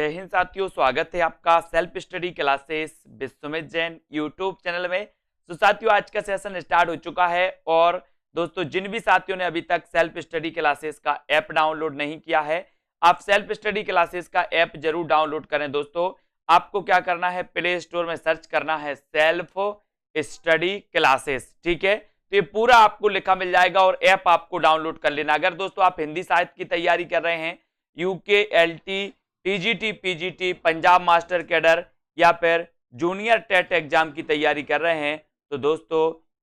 जय हिंद साथियों, स्वागत है आपका self study classes Vishwamit Jain YouTube channel में। तो साथियों, आज का सेशन स्टार्ट हो चुका है और दोस्तों जिन भी साथियों ने अभी तक सेल्फ स्टडी क्लासेस का ऐप डाउनलोड नहीं किया है, आप सेल्फ स्टडी क्लासेस का ऐप जरूर डाउनलोड करें। दोस्तों आपको क्या करना है, प्ले स्टोर में सर्च करना है सेल्फ स्टडी क्लासेस, ठीक है। तो ये पूरा आपको लिखा मिल जाएगा और ऐप आपको डाउनलोड कर लेना। अगर दोस्तों आप हिंदी साहित्य की तैयारी कर रहे हैं, UK, LT, TGT, PGT, Punjab master cadre या फिर जूनियर टेट एग्जाम की तैयारी कर रहे हैं, तो दोस्तों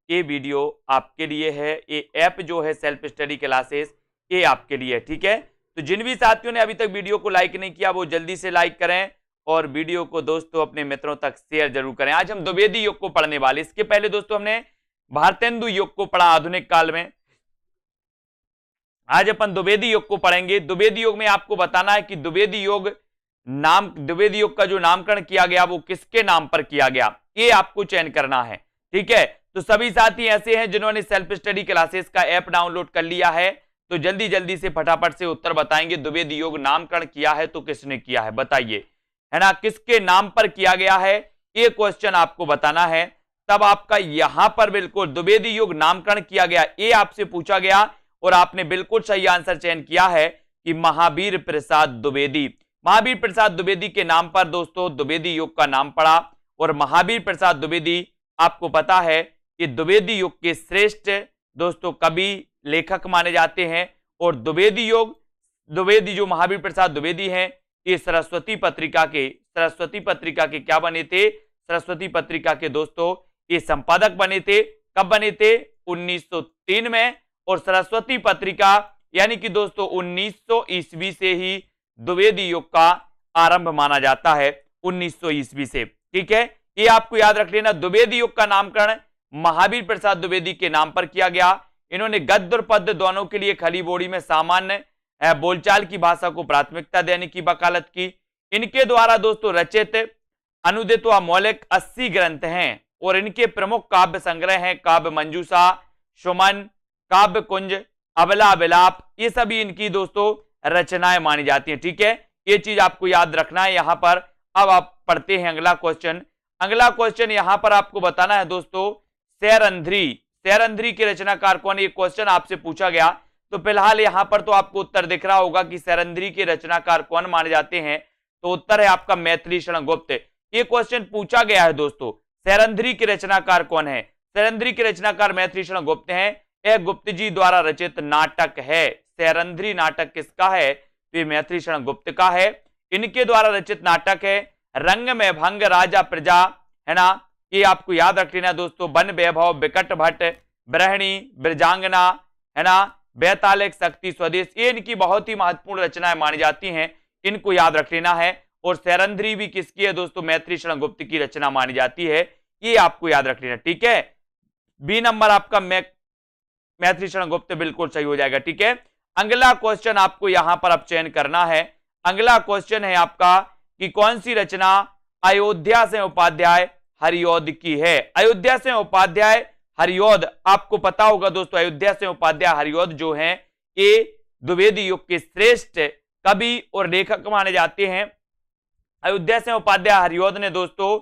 ये वीडियो आपके लिए है। ये ऐप जो है सेल्फ स्टडी क्लासेस, ये आपके लिए, ठीक है। तो जिन भी साथियों ने अभी तक वीडियो को लाइक नहीं किया वो जल्दी से लाइक करें और वीडियो को दोस्तों अपने मित्रों तक शेयर जरूर करें। आज हम द्विवेदी युग को पढ़ने वाले। इसके पहले दोस्तों हमने भारतेंदु युग को पढ़ा आधुनिक काल में। आज अपन द्विवेदी युग को पढ़ेंगे। द्विवेदी युग में आपको बताना है कि द्विवेदी युग का जो नामकरण किया गया वो किसके नाम पर किया गया, ये आपको चयन करना है, ठीक है। तो सभी साथी ऐसे हैं जिन्होंने सेल्फ स्टडी क्लासेस का ऐप डाउनलोड कर लिया है, तो जल्दी जल्दी से फटाफट से उत्तर बताएंगे। द्विवेदी युग नामकरण किया है तो किसने किया है बताइए, है ना, किसके नाम पर किया गया है, ये क्वेश्चन आपको बताना है। तब आपका यहां पर बिल्कुल द्विवेदी युग नामकरण किया गया, ये आपसे पूछा गया और आपने बिल्कुल सही आंसर चयन किया है कि महावीर प्रसाद द्विवेदी। महावीर प्रसाद द्विवेदी के नाम पर दोस्तों द्विवेदी युग का नाम पड़ा। और महावीर प्रसाद द्विवेदी आपको पता है कि द्विवेदी युग के श्रेष्ठ दोस्तों कवि लेखक माने जाते हैं। और द्विवेदी जो महावीर प्रसाद द्विवेदी हैं, ये सरस्वती पत्रिका के क्या बने थे, सरस्वती पत्रिका के दोस्तों ये संपादक बने थे। कब बने थे, 1903 में। और सरस्वती पत्रिका यानी कि दोस्तों 1900 ईस्वी से ही द्विवेदी युग का आरंभ माना जाता है, 1900 ईस्वी से, ठीक है। ये आपको याद रख लेना। द्विवेदी युग का नामकरण महावीर प्रसाद द्विवेदी के नाम पर किया गया। इन्होंने गद्य और पद्य दोनों के लिए खड़ी बोली में सामान्य बोलचाल की भाषा को प्राथमिकता देने की वकालत की। इनके द्वारा दोस्तों रचित अनुदित व मौलिक 80 ग्रंथ हैं और इनके प्रमुख काव्य संग्रह हैं काव्य मंजूषा, सुमन, काव्य कुंज, अबला विलाप, ये सभी इनकी दोस्तों रचनाएं मानी जाती हैं, ठीक है। ये चीज आपको याद रखना है यहां पर। अब आप पढ़ते हैं अगला क्वेश्चन। अगला क्वेश्चन यहां पर आपको बताना है दोस्तों सैरंध्री के रचनाकार कौन, ये क्वेश्चन आपसे पूछा गया। तो फिलहाल यहां पर तो आपको उत्तर दिख रहा होगा कि सैरंध्री के रचनाकार कौन माने जाते हैं, तो उत्तर है आपका मैथिली शरण गुप्त। ये क्वेश्चन पूछा गया है दोस्तों, सैरंध्री के रचनाकार कौन है। सैरंध्री के रचनाकार मैथिली शरण गुप्त हैं। यह गुप्त जी द्वारा रचित नाटक है। सैरंध्री नाटक किसका है, तो ये मैथिली शरण गुप्त का है। इनके द्वारा रचित नाटक है रंग में भंग, राजा प्रजा, है ना, ये आपको याद रख लेना दोस्तों। वन वैभव, विकट भट्ट, ब्रहणी, ब्रजांगना, है ना, बैतालिक, शक्ति, स्वदेश, ये इनकी बहुत ही महत्वपूर्ण रचनाएं मानी जाती हैं, इनको याद रख लेना है। और सैरंध्री भी किसकी है दोस्तों, मैथिली शरण गुप्त की रचना मानी जाती है, ये आपको याद रख लेना, ठीक है। बी नंबर आपका मैथिली शरण गुप्त बिल्कुल सही हो जाएगा, ठीक है। अगला क्वेश्चन आपको यहां पर अब चयन करना है। अगला क्वेश्चन है आपका कि कौन सी रचना अयोध्या से उपाध्याय हरिऔध की है। अयोध्या से उपाध्याय हरिऔध आपको पता होगा दोस्तों, अयोध्या से उपाध्याय हरिऔध जो हैं ये द्विवेदी युग के श्रेष्ठ कवि और लेखक माने जाते हैं। अयोध्या से उपाध्याय हरिऔध ने दोस्तों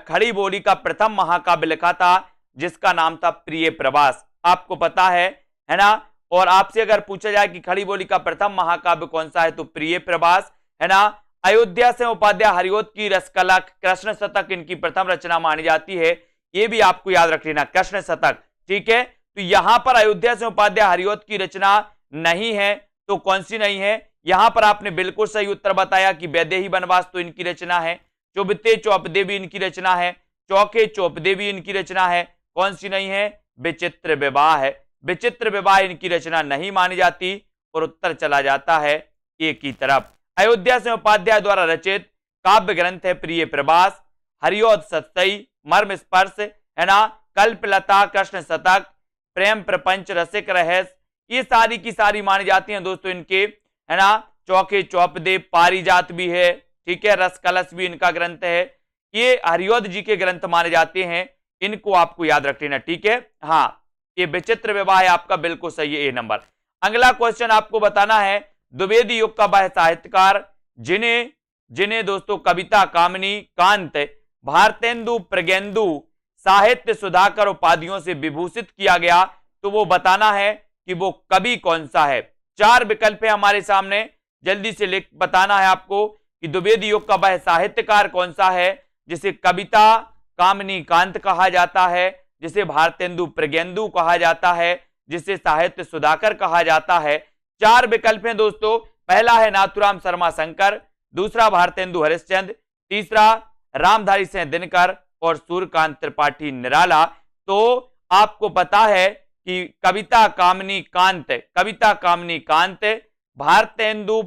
खड़ी बोली का प्रथम महाकाव्य लिखा था जिसका नाम था प्रिय प्रवास, आपको पता है ना। और आपसे अगर पूछा जाए कि खड़ी बोली का प्रथम महाकाव्य कौन सा है, तो प्रिय प्रवास, है ना। अयोध्या से उपाध्याय हरिऔध की रसकला कृष्ण शतक इनकी प्रथम रचना मानी जाती है, ये भी आपको याद रख लेना, कृष्ण शतक, ठीक है। तो यहां पर अयोध्या से उपाध्याय हरिऔध की रचना नहीं है, तो कौन सी नहीं है, यहां पर आपने बिल्कुल सही उत्तर बताया कि वैदेही वनवास तो इनकी रचना है। चुबते चौपदे भी इनकी रचना है, चौके चौपदे भी इनकी रचना है। कौन सी नहीं है, विचित्र विवाह है। विचित्र विवाह इनकी रचना नहीं मानी जाती और उत्तर चला जाता है एक ही तरफ। अयोध्या से उपाध्याय द्वारा रचित काव्य ग्रंथ है प्रिय प्रवास, हरिऔध सतसई, मर्म स्पर्श, है ना, कल्पलता, कृष्ण शतक, प्रेम प्रपंच, रसिक रहस्य, ये सारी की सारी मानी जाती हैं दोस्तों इनके, है ना। चौके चौपदे, पारिजात भी है, ठीक है, रस कलश भी इनका ग्रंथ है, ये हरिऔध जी के ग्रंथ माने जाते हैं, इनको आपको याद रख लेना, ठीक है। हाँ, ये विचित्र विवाह है आपका बिल्कुल सही है, ए नंबर। अगला क्वेश्चन आपको बताना है द्विवेदी युग का वह साहित्यकार जिन्हें जिन्हें दोस्तों कविता कामिनी कांत, भारतेंदु, प्रज्ञेंदु, साहित्य सुधाकर उपाधियों से विभूषित किया गया, तो वो बताना है कि वो कवि कौन सा है। 4 विकल्प है हमारे सामने, जल्दी से लिख बताना है आपको कि द्विवेदी युग का वह साहित्यकार कौन सा है जिसे कविता कामिनी कांत कहा जाता है, जिसे भारतेंदु प्रज्ञेंदु कहा जाता है, जिसे साहित्य सुधाकर कहा जाता है। 4 विकल्प हैं दोस्तों। पहला है नाथूराम शर्मा शंकर, दूसरा भारतेंदु हरिश्चंद्र, तीसरा रामधारी सिंह दिनकर और सूर्यकांत त्रिपाठी निराला। तो आपको पता है कि कविता कामिनी कांत, भारतेंदु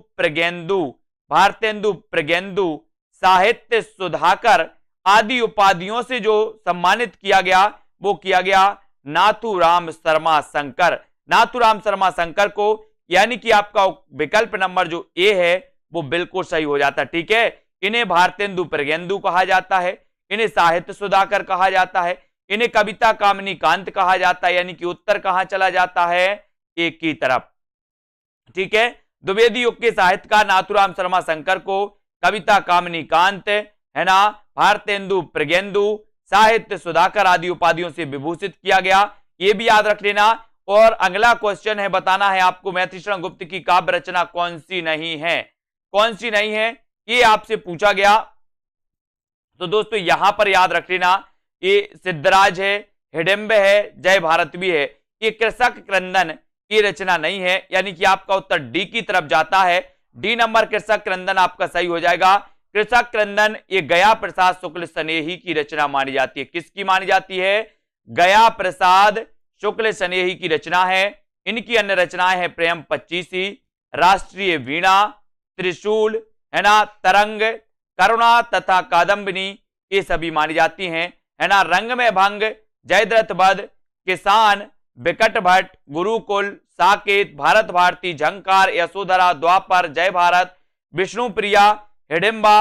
प्रज्ञेंदु, साहित्य सुधाकर आदि उपाधियों से जो सम्मानित किया गया वो किया गया नाथूराम शर्मा शंकर को, यानी कि आपका विकल्प नंबर जो ए है वो बिल्कुल सही हो जाता है। ठीक है, इन्हें भारतेंदु प्रज्ञेंदु कहा जाता है, इन्हें साहित्य सुधाकर कहा जाता है, इन्हें कविता कामिनी कांत कहा जाता है, यानी कि उत्तर कहां चला जाता है, एक की तरफ। ठीक है, द्विवेदी युग के साहित्यकार नाथूराम शर्मा शंकर को कविता कामिनी कांत है ना, भारतेंदु प्रज्ञेंदु, साहित्य सुधाकर आदि उपाधियों से विभूषित किया गया, ये भी याद रख लेना। और अगला क्वेश्चन है, बताना है आपको मैथिली शरण गुप्त की काव्य रचना कौन सी नहीं है, ये आपसे पूछा गया। तो दोस्तों यहां पर याद रख लेना, ये सिद्धराज है, हिडिंब है, जय भारत भी है, ये कृषक क्रंदन की रचना नहीं है, यानी कि आपका उत्तर डी की तरफ जाता है। डी नंबर कृषक क्रंदन आपका सही हो जाएगा। कृषक क्रंदन ये गया प्रसाद शुक्ल स्नेही की रचना मानी जाती है। किसकी मानी जाती है? गया प्रसाद शुक्ल स्नेही की रचना है। इनकी अन्य रचनाएं हैं प्रेम पच्चीसी, राष्ट्रीय वीणा, त्रिशूल है ना, तरंग, करुणा तथा कादम्बिनी, ये सभी मानी जाती हैं है ना। रंग में भंग, जयद्रथ वध, किसान, विकट भट्ट, गुरुकुल, साकेत, भारत भारती, झंकार, यशोधरा, द्वापर, जय भारत, विष्णुप्रिया, हिडिंबा,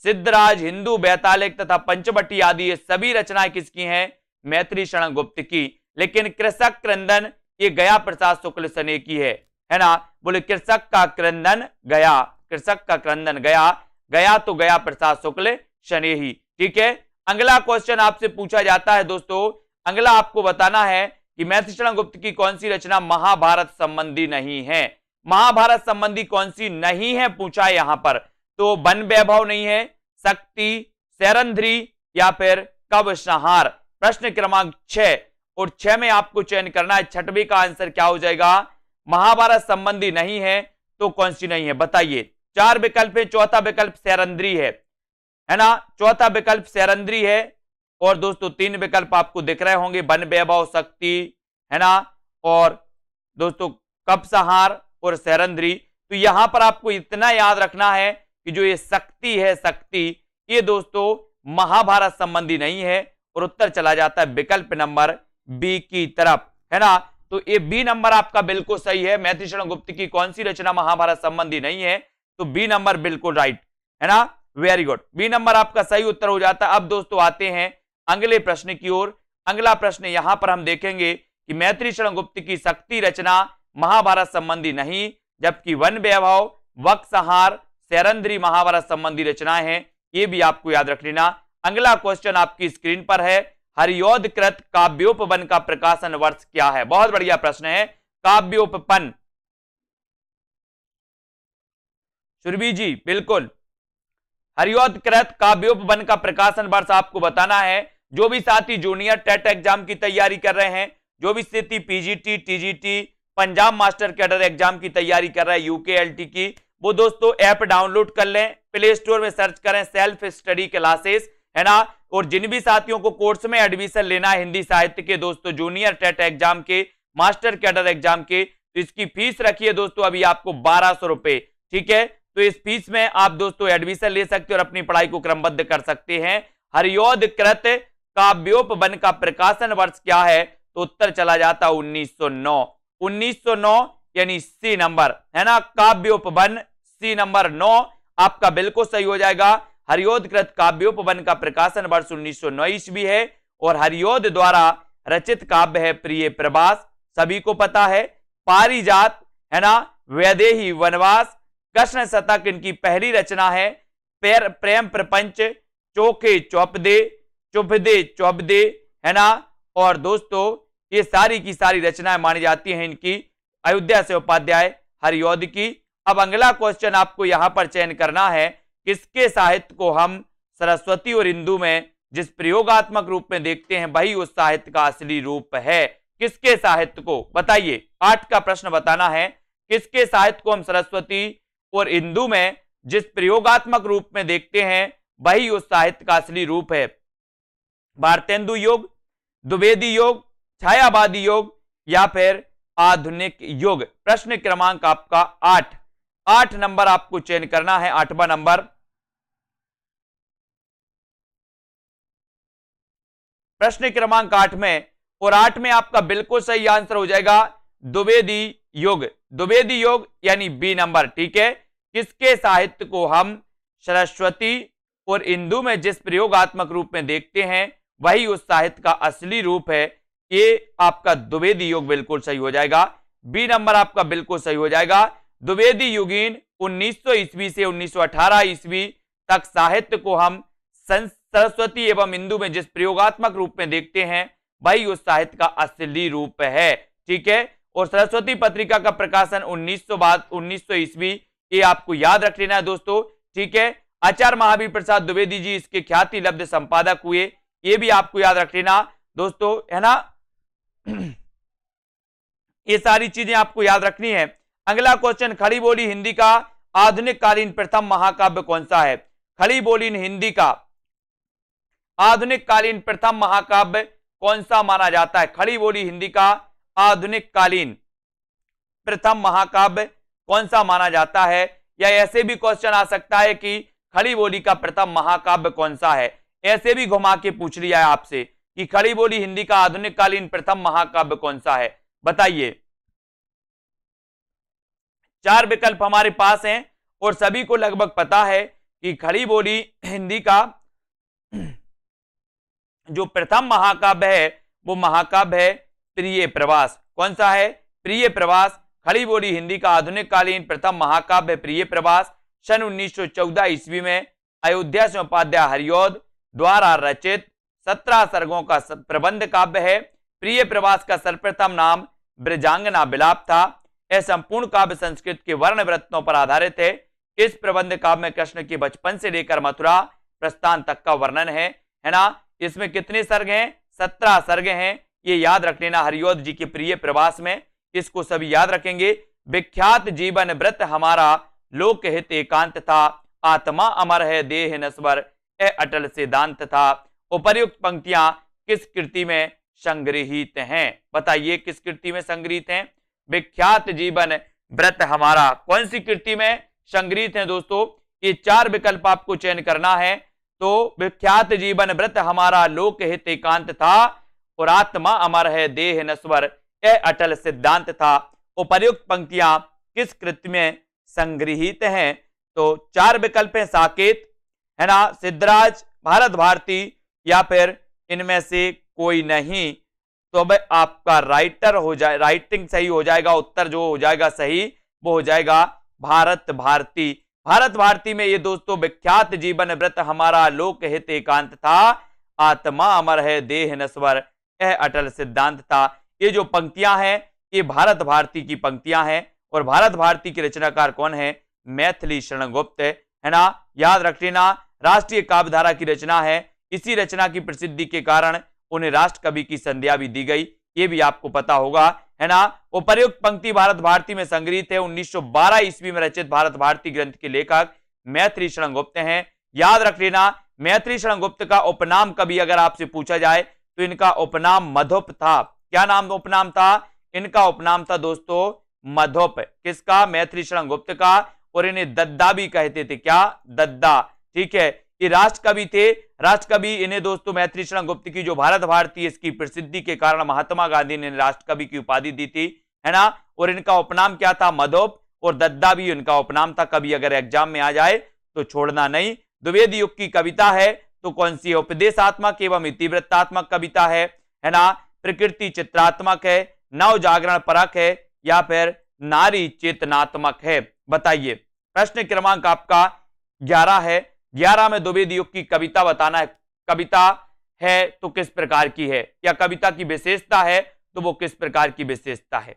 सिद्धराज, हिंदू, बैतालिक तथा पंचवटी आदि ये सभी रचनाएं किसकी हैं? मैथिली शरण गुप्त की। लेकिन कृषक क्रंदन ये गया प्रसाद शुक्ल स्नेही की है ना। बोले कृषक का क्रंदन गया, कृषक का क्रंदन गया, गया तो गया प्रसाद शुक्ल स्नेही। ठीक है, अगला क्वेश्चन आपसे पूछा जाता है दोस्तों, अगला आपको बताना है कि मैथिली शरण गुप्त की कौन सी रचना महाभारत संबंधी नहीं है। महाभारत संबंधी कौन सी नहीं है पूछा है यहां पर। तो वन वैभव नहीं है, शक्ति, सैरंध्री या फिर कव संहार। प्रश्न क्रमांक 6 और 6 में आपको चयन करना है। छठवीं का आंसर क्या हो जाएगा? महाभारत संबंधी नहीं है तो कौन सी नहीं है बताइए। 4 विकल्प है, चौथा विकल्प सैरंध्री है ना, चौथा विकल्प सैरंध्री है। और दोस्तों 3 विकल्प आपको दिख रहे होंगे, वन वैभव, शक्ति है ना, और दोस्तों कव संहार और सैरंध्री। तो यहां पर आपको इतना याद रखना है कि जो ये शक्ति है, शक्ति ये दोस्तों महाभारत संबंधी नहीं है और उत्तर चला जाता है विकल्प नंबर बी की तरफ है ना। तो ये बी नंबर आपका बिल्कुल सही है। मैथिली शरण गुप्त की कौन सी रचना महाभारत संबंधी नहीं है? तो बी नंबर बिल्कुल राइट है ना, वेरी गुड, बी नंबर आपका सही उत्तर हो जाता है। अब दोस्तों आते हैं अगले प्रश्न की ओर। अगला प्रश्न यहां पर हम देखेंगे कि मैथिली शरण गुप्त की शक्ति रचना महाभारत संबंधी नहीं, जबकि वन वैभव, वक संहार, सैरंध्री महाभारत संबंधी रचनाएं हैं। ये भी आपको याद रख लेना। अगला क्वेश्चन आपकी स्क्रीन पर है, हरियोधकृत काव्योपवन का प्रकाशन वर्ष क्या है? बहुत बढ़िया प्रश्न है। काव्योपवन, सुरभि जी बिल्कुल, हरियोधकृत काव्योपवन का प्रकाशन वर्ष आपको बताना है। जो भी साथी जूनियर टेट एग्जाम की तैयारी कर रहे हैं, जो भी साथी PGT, TGT, Punjab master cadre exam की तैयारी कर रहे हैं, यूकेएलटी की, वो दोस्तों ऐप डाउनलोड कर लें, प्ले स्टोर में सर्च करें सेल्फ स्टडी क्लासेस है ना। और जिन भी साथियों को कोर्स में एडमिशन लेना है हिंदी साहित्य के दोस्तों, जूनियर टेट एग्जाम के, मास्टर कैडर एग्जाम के, तो इसकी फीस रखिए दोस्तों अभी आपको 1200 रुपए। ठीक है, तो इस फीस में आप दोस्तों एडमिशन ले सकते हैं और अपनी पढ़ाई को क्रमबद्ध कर सकते हैं। हरियोधकृत काव्योपवन का प्रकाशन वर्ष क्या है? तो उत्तर चला जाता 1909। 1909 यानी सी नंबर है ना, काव्योपवन सी नंबर 9 आपका बिल्कुल सही हो जाएगा। हरियोधकृत काव्योपवन का प्रकाशन वर्ष 1909 ईस्वी है और हरियोध द्वारा रचित काव्य है प्रिय प्रवास, सभी को पता है। पारिजात है ना, वैदेही वनवास, कृष्ण शतक इनकी पहली रचना है। प्रेम प्रपंच, चोखे चौपदे, चुभदे चौबदे, है ना। और दोस्तों ये सारी की सारी रचनाएं मानी जाती हैं इनकी अयोध्या से उपाध्याय हरिऔध की। अब अगला क्वेश्चन आपको यहां पर चयन करना है, किसके साहित्य को हम सरस्वती और इंदु में जिस प्रयोगात्मक रूप में देखते हैं वही उस साहित्य का असली रूप है। किसके साहित्य को बताइए, 8 का प्रश्न बताना है, किसके साहित्य को हम सरस्वती और इंदु में जिस प्रयोगात्मक रूप में देखते हैं वही उस साहित्य का असली रूप है। भारतेंदु योग, द्विवेदी योग, छायावादी योग या फिर आधुनिक युग। प्रश्न क्रमांक आपका 8 नंबर आपको चयन करना है, 8वां नंबर। प्रश्न क्रमांक 8 में, और 8 में आपका बिल्कुल सही आंसर हो जाएगा द्विवेदी युग। द्विवेदी युग यानी बी नंबर, ठीक है। किसके साहित्य को हम सरस्वती और इंदु में जिस प्रयोगात्मक रूप में देखते हैं वही उस साहित्य का असली रूप है, ये आपका द्विवेदी युग बिल्कुल सही हो जाएगा। बी नंबर आपका बिल्कुल सही हो जाएगा। द्विवेदी युगीन 1900 ईस्वी से 1918 ईस्वी तक साहित्य को हम सरस्वती एवं इंदु में जिस प्रयोगात्मक रूप में देखते हैं वही उस साहित्य का असली रूप है, ठीक है। और सरस्वती पत्रिका का प्रकाशन 1900 ईस्वी, ये आपको याद रख लेना है दोस्तों, ठीक है। आचार्य महावीर प्रसाद द्विवेदी जी इसके ख्याति लब्ध संपादक हुए, ये भी आपको याद रख लेना दोस्तों, है ना। ये सारी चीजें आपको याद रखनी है। अगला क्वेश्चन, खड़ी बोली हिंदी का आधुनिक कालीन प्रथम महाकाव्य कौन सा है? खड़ी बोली हिंदी का आधुनिक कालीन प्रथम महाकाव्य कौन सा माना जाता है? खड़ी बोली हिंदी का आधुनिक कालीन प्रथम महाकाव्य कौन सा माना जाता है? या ऐसे भी क्वेश्चन आ सकता है कि खड़ी बोली का प्रथम महाकाव्य कौन सा है, ऐसे भी घुमा के पूछ लिया है आपसे कि खड़ी बोली हिंदी का आधुनिक कालीन प्रथम महाकाव्य कौन सा है, बताइए। 4 विकल्प हमारे पास हैं और सभी को लगभग पता है कि खड़ी बोली हिंदी का जो प्रथम महाकाव्य है वो महाकाव्य है प्रिय प्रवास। कौन सा है? प्रिय प्रवास। खड़ी बोली हिंदी का आधुनिक कालीन प्रथम महाकाव्य प्रिय प्रवास सन 1914 ईस्वी में अयोध्या से उपाध्याय हरिऔध द्वारा रचित 17 सर्गों का प्रबंध काव्य है। प्रिय प्रवास का सर्वप्रथम नाम ब्रजांगना विलाप था। यह संपूर्ण काव्य संस्कृत के वर्ण वृत्तों पर आधारित है। इस प्रबंध काव्य में कृष्ण के बचपन से लेकर मथुरा प्रस्थान तक का वर्णन है ना। इसमें कितने सर्ग हैं? 17 सर्ग हैं, ये याद रख लेना हरिऔध जी के प्रिय प्रवास में, इसको सभी याद रखेंगे। विख्यात जीवन व्रत हमारा लोक हित एकांत था, आत्मा अमर है देह नश्वर ए अटल सिद्धांत था। उपर्युक्त पंक्तियां किस कृति में संग्रहित हैं? बताइए किस कृति में संग्रहित हैं? विख्यात जीवन व्रत हमारा कौन सी कृति में संग्रहित है दोस्तों? ये 4 विकल्प आपको चयन करना है। तो विख्यात जीवन व्रत हमारा लोक हित एकांत था और आत्मा अमर है देह नश्वर ए अटल सिद्धांत था। उपर्युक्त पंक्तियां किस कृति में संग्रहित हैं? तो 4 विकल्प हैं, साकेत, है ना, सिद्धराज, भारत भारती या फिर इनमें से कोई नहीं। तो अब आपका राइटिंग सही हो जाएगा, उत्तर जो हो जाएगा सही वो हो जाएगा भारत भारती। भारत भारती में ये दोस्तों विख्यात जीवन व्रत हमारा लोक हित एकांत था, आत्मा अमर है देह नश्वर यह अटल सिद्धांत था। ये जो पंक्तियां हैं ये भारत भारती की पंक्तियां हैं और भारत भारती के रचनाकार कौन है? मैथिली शरण गुप्त, है ना, याद रख लेना। राष्ट्रीय काव्यधारा की रचना है, इसी रचना की प्रसिद्धि के कारण उन्हें राष्ट्र कवि की संज्ञा भी दी गई, ये भी आपको पता होगा, है ना। उपर्युक्त पंक्ति भारत भारती में संग्रहित है। 1912 ईस्वी में रचित भारत भारती ग्रंथ के लेखक मैथिली शरण गुप्त हैं, याद रख लेना। मैथिली शरण गुप्त का उपनाम कभी अगर आपसे पूछा जाए तो इनका उपनाम मधुप था। क्या नाम उपनाम था? इनका उपनाम था दोस्तों मधुप। किसका? मैथिली शरण गुप्त का। और इन्हें दद्दा भी कहते थे। क्या? दद्दा, ठीक है। ये राष्ट्र कवि थे, राष्ट्र कवि इन्हें दोस्तों मैथिली शरण गुप्त की जो भारत भारती इसकी प्रसिद्धि के कारण महात्मा गांधी ने राष्ट्र कवि की उपाधि दी थी, है ना। और इनका उपनाम क्या था? मधुप। और दद्दा भी इनका उपनाम था। कभी अगर एग्जाम में आ जाए तो छोड़ना नहीं। द्विवेदी युग की कविता है तो कौन सी है? उपदेशात्मक एवं इतिवृत्तात्मक कविता है ना, प्रकृति चित्रात्मक है, नव जागरण परक है या फिर नारी चेतनात्मक है? बताइए। प्रश्न क्रमांक आपका 11 है। 11 में द्विवेदी युग की कविता बताना है। कविता है तो किस प्रकार की है, या कविता की विशेषता है तो वो किस प्रकार की विशेषता है।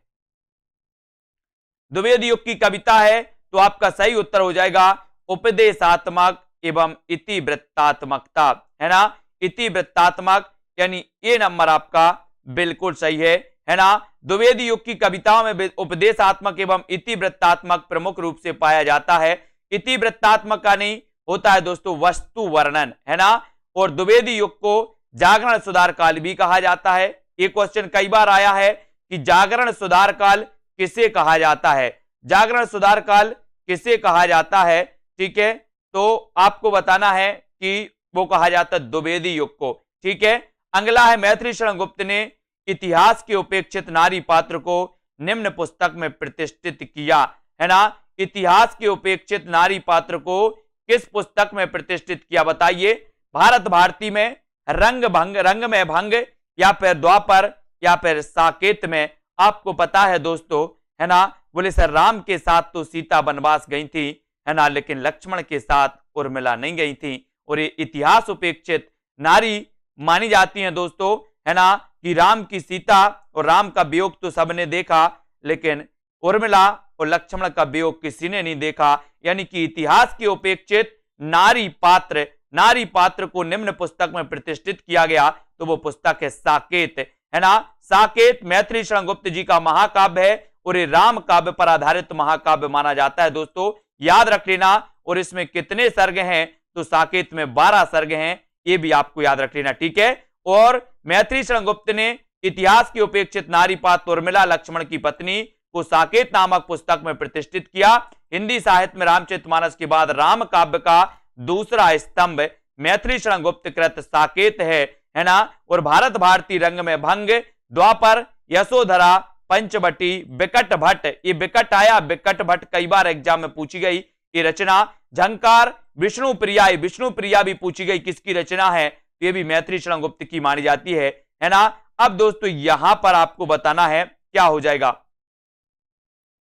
द्विवेदी युग की कविता है तो आपका सही उत्तर हो जाएगा उपदेशात्मक एवं इतिवृत्तात्मकता, है ना। इतिवृत्तात्मक यानी ए नंबर आपका बिल्कुल सही है ना। द्विवेदी युग की कविताओं में उपदेशात्मक एवं इतिवृत्तात्मक प्रमुख रूप से पाया जाता है। इतिवृत्तात्मक का नहीं होता है दोस्तों वस्तु वर्णन, है ना। और द्विवेदी युग को जागरण सुधार काल भी कहा जाता है। ये क्वेश्चन कई बार आया है कि जागरण सुधार काल किसे कहा जाता है, जागरण सुधार काल किसे कहा जाता है, ठीक है। तो आपको बताना है कि वो कहा जाता है द्विवेदी युग को, ठीक है। अगला है मैथिली शरण गुप्त ने इतिहास के उपेक्षित नारी पात्र को निम्न पुस्तक में प्रतिष्ठित किया, है ना। इतिहास के उपेक्षित नारी पात्र को किस पुस्तक में प्रतिष्ठित किया बताइए। भारत भारती में, रंग में भंग, या फिर द्वापर, या फिर साकेत में। आपको पता है दोस्तों, है ना, बोले सर राम के साथ तो सीता वनवास गई थी, है ना, लेकिन लक्ष्मण के साथ उर्मिला नहीं गई थी। और ये इतिहास उपेक्षित नारी मानी जाती हैं दोस्तों, है ना, कि राम की सीता और राम का वियोग तो सबने देखा, लेकिन उर्मिला और लक्ष्मण का वियोग किसी ने नहीं देखा। यानी कि इतिहास के उपेक्षित नारी पात्र को निम्न पुस्तक में प्रतिष्ठित किया गया, तो वो पुस्तक है साकेत, है ना। साकेत मैथिली शरण गुप्त जी का महाकाव्य है और ये राम काव्य पर आधारित महाकाव्य माना जाता है दोस्तों, याद रख लेना। और इसमें कितने सर्ग हैं, तो साकेत में 12 सर्ग हैं, ये भी आपको याद रख लेना, ठीक है। और मैथिली शरण गुप्त ने इतिहास के उपेक्षित नारी पात्र उर्मिला लक्ष्मण की पत्नी को साकेत नामक पुस्तक में प्रतिष्ठित किया। हिंदी साहित्य में रामचरितमानस के बाद राम काव्य का दूसरा स्तंभ मैथिली शरण गुप्त कृत साकेत है ना। और भारत भारती, रंग में भंग, द्वापर, यशोधरा, पंचवटी, बिकट भट्ट, ये बिकट आया, बिकट भट्ट कई बार एग्जाम में पूछी गई ये रचना। झंकार, विष्णु प्रिया भी पूछी गई, किसकी रचना है, ये भी मैथिली शरण गुप्त की मानी जाती है ना। अब दोस्तों यहां पर आपको बताना है क्या हो जाएगा।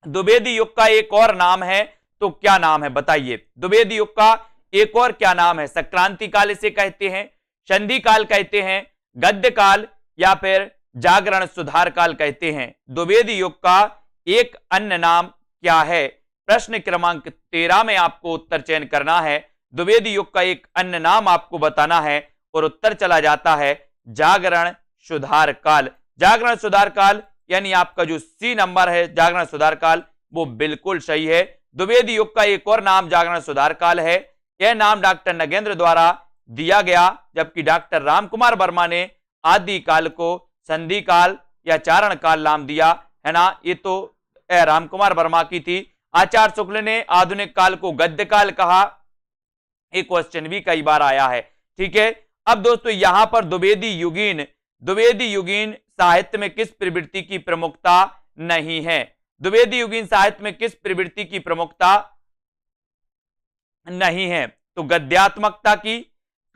द्विवेदी युग का एक और नाम है, तो क्या नाम है बताइए। द्विवेदी युग का एक और क्या नाम है। संक्रांति काल इसे कहते हैं, संधि काल कहते हैं, गद्य काल, या फिर जागरण सुधार काल कहते हैं। द्विवेदी युग का एक अन्य नाम क्या है। प्रश्न क्रमांक 13 में आपको उत्तर चयन करना है। द्विवेदी युग का एक अन्य नाम आपको बताना है और उत्तर चला जाता है जागरण सुधार काल। जागरण सुधार काल यानी आपका जो सी नंबर है जागरण सुधार काल, वो बिल्कुल सही है। द्विवेदी युग का एक और नाम जागरण सुधार काल है। यह नाम डॉक्टर नगेंद्र द्वारा दिया गया, जबकि डॉक्टर रामकुमार वर्मा ने आदि काल को संधि काल या चारण काल नाम दिया, है ना। ये तो रामकुमार वर्मा की थी। आचार्य शुक्ल ने आधुनिक काल को गद्य काल कहा। एक क्वेश्चन भी कई बार आया है, ठीक है। अब दोस्तों यहां पर द्विवेदी युगीन साहित्य में किस प्रवृत्ति की प्रमुखता नहीं है। द्विवेदी युगीन साहित्य में किस प्रवृत्ति की प्रमुखता नहीं है, तो गद्यात्मकता की,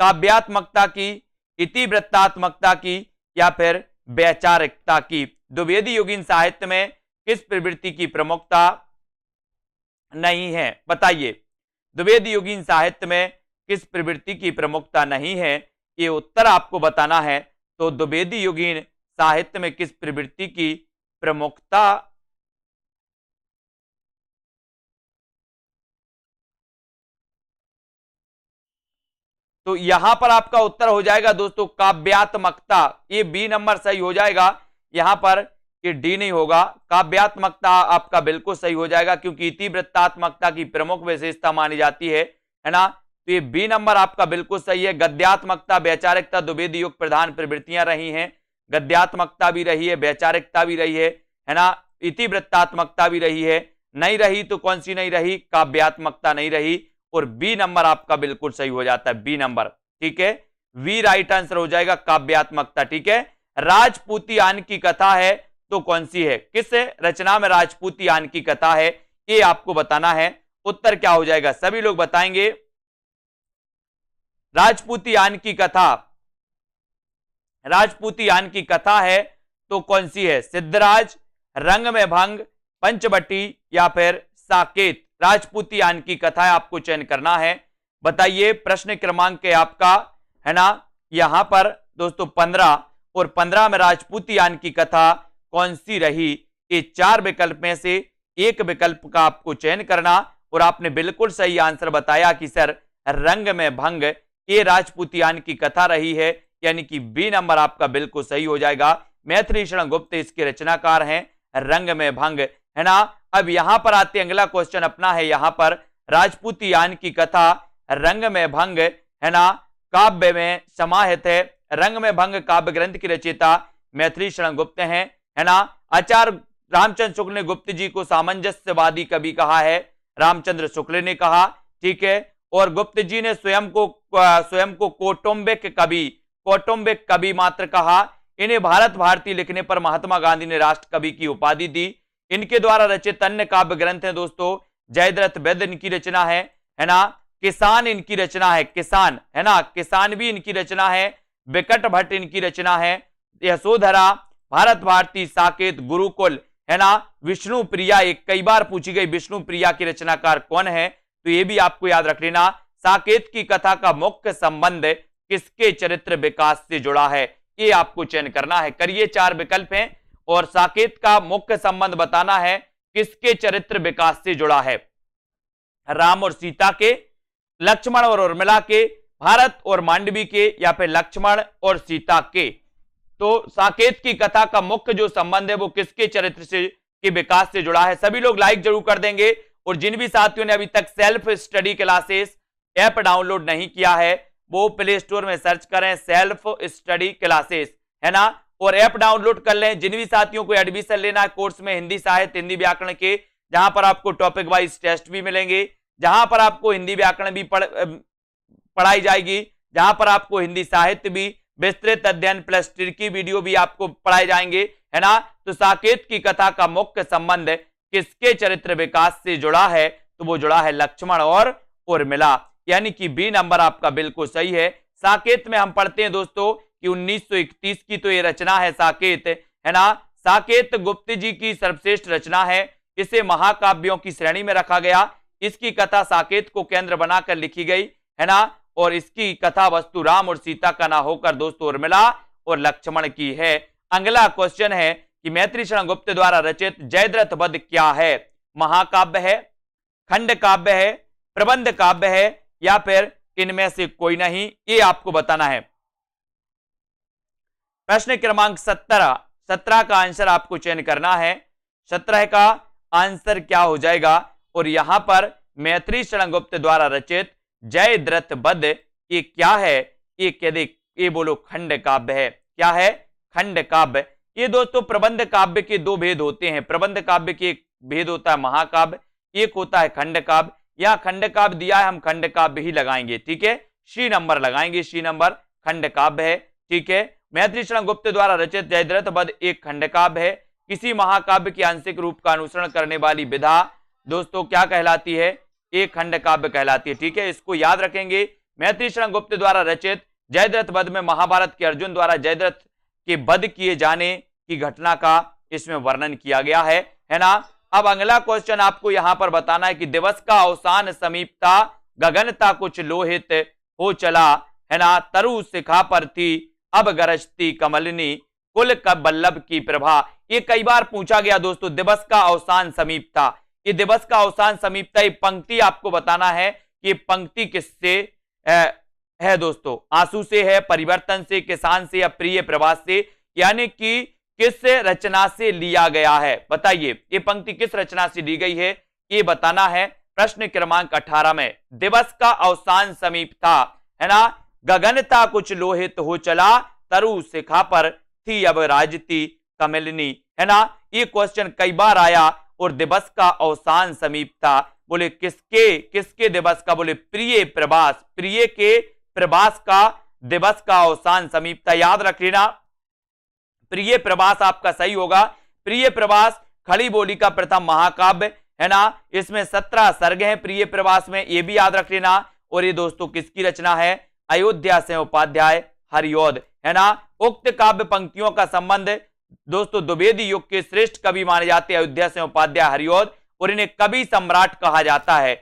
काव्यात्मकता की, इतिवृत्तात्मकता की, या फिर वैचारिकता की। द्विवेदी युगीन साहित्य में किस प्रवृत्ति की प्रमुखता नहीं है बताइए। द्विवेदी युगीन साहित्य में किस प्रवृत्ति की प्रमुखता नहीं है, ये उत्तर आपको बताना है। तो द्विवेदी युगीन साहित्य में किस प्रवृत्ति की प्रमुखता तो यहां पर आपका उत्तर हो जाएगा दोस्तों काव्यात्मकता। ये बी नंबर सही हो जाएगा, यहां पर ये डी नहीं होगा। काव्यात्मकता आपका बिल्कुल सही हो जाएगा, क्योंकि इतिवृत्तात्मकता की प्रमुख विशेषता मानी जाती है ना। तो ये बी नंबर आपका बिल्कुल सही है। गद्यात्मकता, वैचारिकता द्विवेदी युग प्रधान प्रवृत्तियां रही हैं। गद्यात्मकता भी रही है, वैचारिकता भी रही है ना, इतिवृत्तात्मकता भी रही है। नहीं रही तो कौन सी नहीं रही, काव्यात्मकता नहीं रही। और बी नंबर आपका बिल्कुल सही हो जाता है, बी नंबर, ठीक है। वी राइट आंसर हो जाएगा काव्यात्मकता, ठीक है। राजपूतियान की कथा है तो कौन सी है, किस रचना में राजपूतियान की कथा है, ये आपको बताना है। उत्तर क्या हो जाएगा, सभी लोग बताएंगे। राजपूतियान की कथा है तो कौन सी है, सिद्धराज, रंग में भंग, पंचवटी, या फिर साकेत। राजपूतियान की कथा आपको चयन करना है। बताइए प्रश्न क्रमांक है आपका, है ना, यहां पर दोस्तों 15, और 15 में राजपूतियान की कथा कौन सी रही? ये 4 विकल्प में से एक विकल्प का आपको चयन करना, और आपने बिल्कुल सही आंसर बताया कि सर रंग में भंग ये राजपूतियान की कथा रही है, यानी कि बी नंबर आपका बिल्कुल सही हो जाएगा। मैथिली शरण गुप्त इसके रचनाकार हैं, रंग में भंग, है ना। अब यहां पर आते अगला क्वेश्चन अपना है, यहां पर राजपूतियान की कथा रंग में भंग, है ना, काव्य में समाहित है। रंग में भंग काव्य ग्रंथ की रचयिता मैथिली शरण गुप्त हैं, है ना। आचार्य रामचंद्र शुक्ल ने गुप्त जी को सामंजस्यवादी कवि कहा है, रामचंद्र शुक्ल ने कहा, ठीक है। और गुप्त जी ने स्वयं को कौटुंबिक कवि मात्र कहा। इन्हें भारत भारती लिखने पर महात्मा गांधी ने राष्ट्र कवि की उपाधि दी। इनके द्वारा रचित अन्य काव्य ग्रंथ हैं दोस्तों, जयद्रथ वैद्य इनकी रचना है ना। किसान इनकी रचना है, किसान, है ना, किसान भी इनकी रचना है। विकट भट्ट इनकी रचना है। यशोधरा, भारत भारती, साकेत, गुरुकुल, है ना। विष्णु प्रिया, एक कई बार पूछी गई विष्णु प्रिया की रचनाकार कौन है, तो ये भी आपको याद रख लेना। साकेत की कथा का मुख्य संबंध किसके चरित्र विकास से जुड़ा है, ये आपको चयन करना है। करिए 4 विकल्प हैं और साकेत का मुख्य संबंध बताना है किसके चरित्र विकास से जुड़ा है। राम और सीता के, लक्ष्मण और उर्मिला के, भारत और मांडवी के, या फिर लक्ष्मण और सीता के। तो साकेत की कथा का मुख्य जो संबंध है वो किसके चरित्र से के विकास से जुड़ा है। सभी लोग लाइक जरूर कर देंगे, और जिन भी साथियों ने अभी तक self study classes app download नहीं किया है वो प्ले स्टोर में सर्च करें सेल्फ स्टडी क्लासेस, है ना, और ऐप डाउनलोड कर लें। जिन भी साथियों को एडमिशन लेना है कोर्स में हिंदी साहित्य, हिंदी व्याकरण के, जहां पर आपको टॉपिक वाइज टेस्ट भी मिलेंगे, जहां पर आपको हिंदी व्याकरण भी पढ़ाई जाएगी, जहां पर आपको हिंदी साहित्य भी, विस्तृत अध्ययन प्लस की वीडियो भी आपको पढ़ाए जाएंगे, है ना। तो साकेत की कथा का मुख्य संबंध किसके चरित्र विकास से जुड़ा है, तो वो जुड़ा है लक्ष्मण और उर्मिला, यानी कि बी नंबर आपका बिल्कुल सही है। साकेत में हम पढ़ते हैं दोस्तों कि 1931 की तो ये रचना है साकेत, है ना। साकेत गुप्त जी की सर्वश्रेष्ठ रचना है, इसे महाकाव्यों की श्रेणी में रखा गया। इसकी कथा साकेत को केंद्र बनाकर लिखी गई, है ना, और इसकी कथा वस्तु राम और सीता का ना होकर दोस्तों उर्मिला और लक्ष्मण की है। अगला क्वेश्चन है कि मैथिली शरण गुप्त द्वारा रचित जयद्रथ वध क्या है? महाकाव्य है, खंड काव्य है, प्रबंध काव्य है, या फिर इनमें से कोई नहीं, ये आपको बताना है। प्रश्न क्रमांक 17 का आंसर आपको चयन करना है। 17 का आंसर क्या हो जाएगा? और यहां पर मैथिली शरण गुप्त द्वारा रचित जयद्रथ वध ये क्या है? ये कह दे, ये बोलो खंड काव्य है। क्या है? खंड काव्य। ये दोस्तों प्रबंध काव्य के 2 भेद होते हैं। प्रबंध काव्य के एक भेद होता है महाकाव्य, एक होता है खंड काव्य। यहां खंड काव्य दिया है, हम खंड काव्य ही लगाएंगे, ठीक है, सी नंबर लगाएंगे, सी नंबर खंड काव्य है, ठीक है। मैथिली शरण गुप्त द्वारा रचित जयद्रथ वध एक खंड काव्य है। किसी महाकाव्य के आंशिक रूप का अनुसरण करने वाली विधा दोस्तों क्या कहलाती है? एक खंड काव्य कहलाती है, ठीक है, इसको याद रखेंगे। मैथिली शरण गुप्त द्वारा रचित जयद्रथ वध में महाभारत के अर्जुन द्वारा जयद्रथ के वध किए जाने की घटना का इसमें वर्णन किया गया है ना। अब अगला क्वेश्चन आपको यहां पर बताना है कि दिवस का अवसान समीपता, गगनता कुछ लोहित हो चला, है ना, तरु शिखा पर थी अब गरजती कमलिनी, कुल का बल्लभ की प्रभा। ये कई बार पूछा गया दोस्तों, दिवस का अवसान समीप था। ये दिवस का अवसान समीप था, ये पंक्ति आपको बताना है कि पंक्ति किससे है दोस्तों? आंसू से है, परिवर्तन से, किसान से, या प्रिय प्रवास से, यानी कि किस रचना से लिया गया है? बताइए ये पंक्ति किस रचना से ली गई है, ये बताना है। प्रश्न क्रमांक 18 में दिवस का अवसान समीप था, है ना, गगनता कुछ लोहित हो चला, तरु शिखा पर थी अब राजती कमलिनी, है ना। ये क्वेश्चन कई बार आया। और दिवस का अवसान समीप था, बोले किसके दिवस का? बोले प्रिय प्रवास, प्रिय के प्रवास का दिवस का अवसान समीप था। याद रख लेना, प्रिय प्रवास आपका सही होगा। प्रिय प्रवास खड़ी बोली का प्रथम महाकाव्य, है ना, इसमें 17 सर्ग हैं प्रिय प्रवास में, ये भी याद रख लेना। और ये दोस्तों किसकी रचना है? अयोध्या से उपाध्याय हरिऔध, है ना। उक्त काव्य पंक्तियों का संबंध दोस्तों द्विवेदी युग के श्रेष्ठ कवि माने जाते हैं अयोध्या से उपाध्याय हरिऔध, और इन्हें कवि सम्राट कहा जाता है।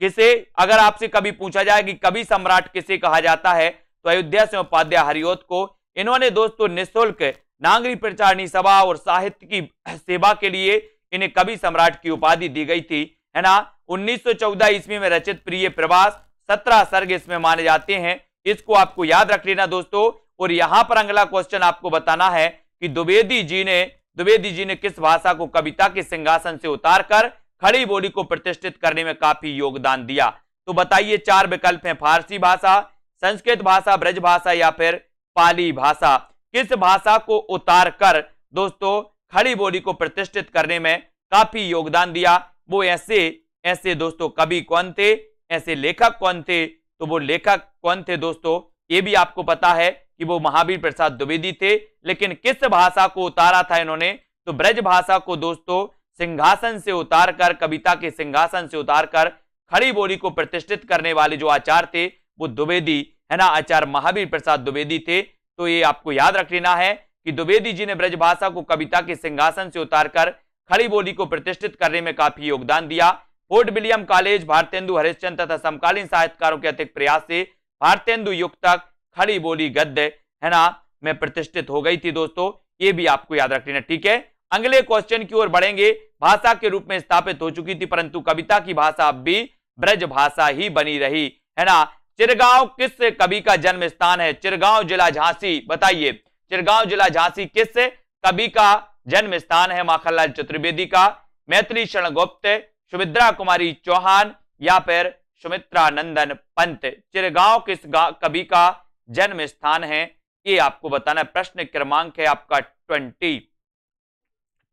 किसे, अगर आपसे कभी पूछा जाए कि कवि सम्राट किसे कहा जाता है, तो अयोध्या सिंह उपाध्याय हरिऔध को। इन्होंने दोस्तों निःशुल्क नागरिक प्रचारणी सभा और साहित्य की सेवा के लिए इन्हें कवि सम्राट की उपाधि दी गई थी, है ना। 1914 ईस्वी में रचित प्रिय प्रवास 17 सर्ग इसमें माने जाते हैं, इसको आपको याद रख लेना दोस्तों। और यहां पर अगला क्वेश्चन आपको बताना है कि द्विवेदी जी ने किस भाषा को कविता के सिंहासन से उतारकर खड़ी बोली को प्रतिष्ठित करने में काफी योगदान दिया। तो बताइए, 4 विकल्प हैं, फारसी भाषा, संस्कृत भाषा, ब्रज भाषा या फिर पाली भाषा। किस भाषा को उतारकर दोस्तों खड़ी बोली को प्रतिष्ठित करने में काफी योगदान दिया? वो ऐसे दोस्तों कवि कौन थे, ऐसे लेखक कौन थे? तो वो लेखक कौन थे दोस्तों, ये भी आपको पता है कि वो महावीर प्रसाद द्विवेदी थे। लेकिन किस भाषा को उतारा था इन्होंने? तो ब्रज भाषा को दोस्तों सिंहासन से उतारकर, कविता के सिंहासन से उतारकर खड़ी बोली को प्रतिष्ठित करने वाले जो आचार्य थे वो द्विवेदी, है ना, आचार्य महावीर प्रसाद द्विवेदी थे। तो ये आपको याद रख लेना है कि द्विवेदी जी ने ब्रज भाषा को कविता के सिंहासन से उतारकर खड़ी बोली को प्रतिष्ठित करने में काफी योगदान दिया। Fort William college Bharatendu Harishchandra तथा समकालीन साहित्यकारों के अतिरिक्त प्रयास से भारतेंदु युक्तक खड़ी बोली गद्य, है ना, में प्रतिष्ठित हो गई थी दोस्तों। ये भी आपको याद रख लेना, ठीक है। अगले क्वेश्चन की ओर बढ़ेंगे। भाषा के रूप में स्थापित हो चुकी थी परंतु कविता की भाषा अब भी ब्रज भाषा ही बनी रही, है ना। चिरगांव किस कवि का जन्म स्थान है? चिरगांव जिला झांसी, बताइए चिरगांव जिला झांसी किस कवि का जन्म स्थान है? माखनलाल चतुर्वेदी का, मैथिली शरण गुप्त, सुमित्रा कुमारी चौहान या फिर सुमित्रा नंदन पंत। चिरगांव किस कवि का जन्म स्थान है, ये आपको बताना है। प्रश्न क्रमांक है आपका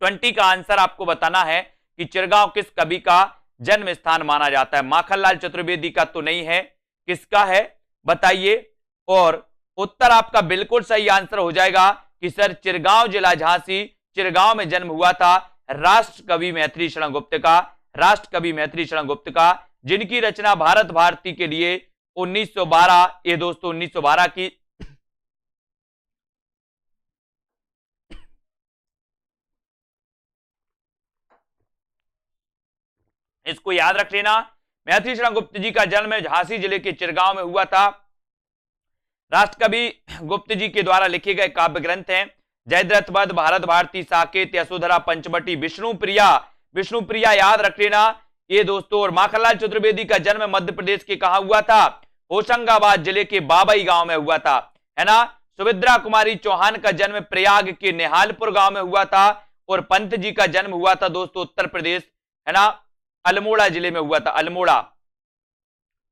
20 का आंसर आपको बताना है कि चिरगांव किस कवि का जन्म स्थान माना जाता है। माखनलाल चतुर्वेदी का तो नहीं है, किसका है बताइए। और उत्तर आपका बिल्कुल सही आंसर हो जाएगा कि सर चिरगांव जिला झांसी, चिरगांव में जन्म हुआ था राष्ट्र कवि मैथिली शरण गुप्त का, राष्ट्र कवि मैथिली शरण गुप्त का, जिनकी रचना भारत भारती के लिए 1912, ये दोस्तों 1912 की इसको याद रख लेना। मैथिली शरण गुप्त जी का जन्म झांसी जिले के चिरगांव में हुआ था। राष्ट्र कवि गुप्त जी के द्वारा लिखे गए काव्य ग्रंथ हैं जयद्रथ वध, भारत भारती, साकेत, यशोधरा, पंचवटी, विष्णुप्रिया याद रख लेना ये दोस्तों। और माखनलाल चतुर्वेदी का जन्म मध्य प्रदेश के कहा हुआ था? होशंगाबाद जिले के बाबई गांव में हुआ था, है ना। सुमित्रा कुमारी चौहान का जन्म प्रयाग के निहालपुर गांव में हुआ था। और पंत जी का जन्म हुआ था दोस्तों उत्तर प्रदेश, है ना, अल्मोड़ा जिले में हुआ था, अल्मोड़ा